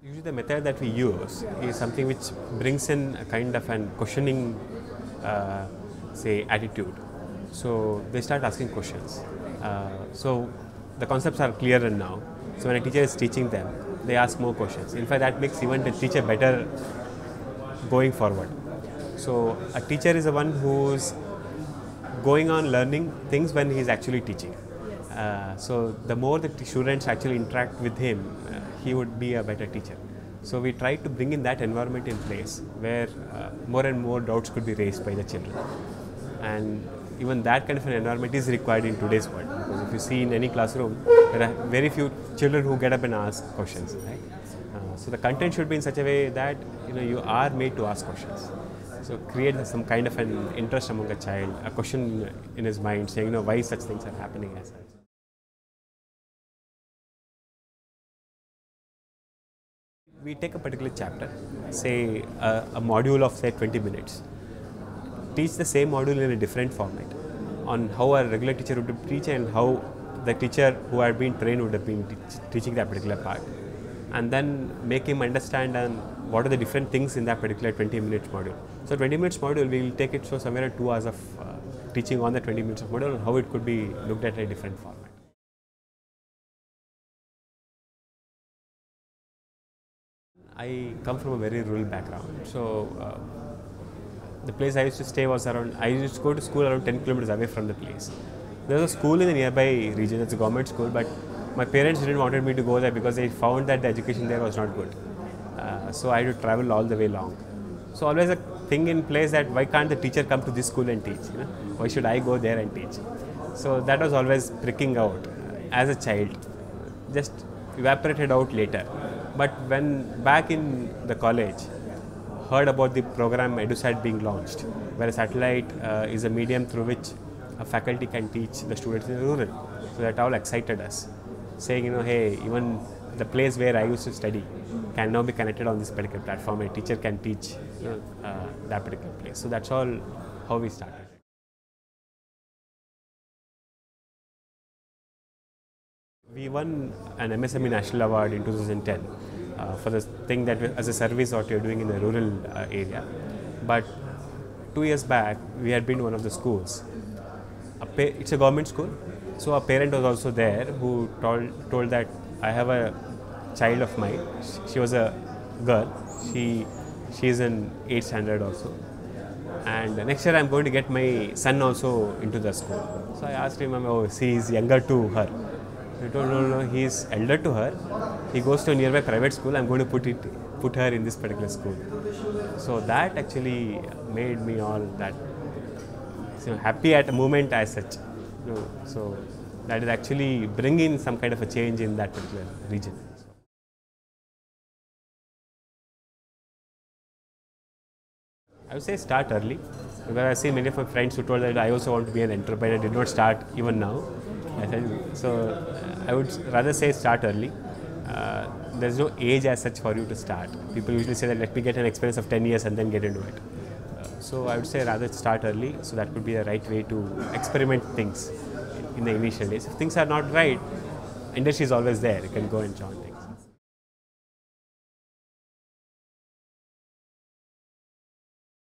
Usually the method that we use is something which brings in a kind of an questioning, say, attitude. So they start asking questions. So the concepts are clearer now. So when a teacher is teaching them, they ask more questions. In fact, that makes even the teacher better going forward. So a teacher is the one who's going on learning things when he's actually teaching. So the more the students actually interact with him, he would be a better teacher. So we try to bring in that environment in place where more and more doubts could be raised by the children. And even that kind of an environment is required in today's world. Because if you see in any classroom, there are very few children who get up and ask questions, right? So the content should be in such a way that you are made to ask questions. So create some kind of an interest among a child, a question in his mind, saying, why such things are happening as such. We take a particular chapter, say a module of say 20 minutes, teach the same module in a different format on how a regular teacher would teach and how the teacher who had been trained would have been teaching that particular part, and then make him understand what are the different things in that particular 20 minutes module. So 20 minutes module, we will take it so somewhere 2 hours of teaching on the 20 minutes of module and how it could be looked at in a different format. I come from a very rural background, so the place I used to stay was around, I used to go to school around 10 kilometers away from the place. There was a school in the nearby region, it's a government school, but my parents didn't want me to go there because they found that the education there was not good. So I had to travel all the way long. So always a thing in place that why can't the teacher come to this school and teach? Why should I go there and teach? So that was always pricking out as a child, just evaporated out later. But when back in the college, heard about the program Edutel being launched, where a satellite is a medium through which a faculty can teach the students in the rural. So that all excited us, saying, hey, even the place where I used to study can now be connected on this particular platform. A teacher can teach that particular place. So that's all how we started. We won an MSME National Award in 2010 for the thing that as a service what you're doing in the rural area. But 2 years back, we had been to one of the schools. It's a government school, so a parent was also there who told that I have a child of mine. She was a girl. She is in 8th standard also. And next year I'm going to get my son also into the school. So I asked him, he is younger to her. He told, no, he is elder to her. He goes to a nearby private school. I'm going to put her in this particular school. So that actually made me all that happy at a moment as such. So that is actually bringing some kind of a change in that particular region. I would say start early, because I see many of my friends who told that I also want to be an entrepreneur, did not start even now. So I would rather say start early. There's no age as such for you to start. People usually say that let me get an experience of 10 years and then get into it. So I would say rather start early, so that could be the right way to experiment things in the initial days. If things are not right, industry is always there, you can go and join.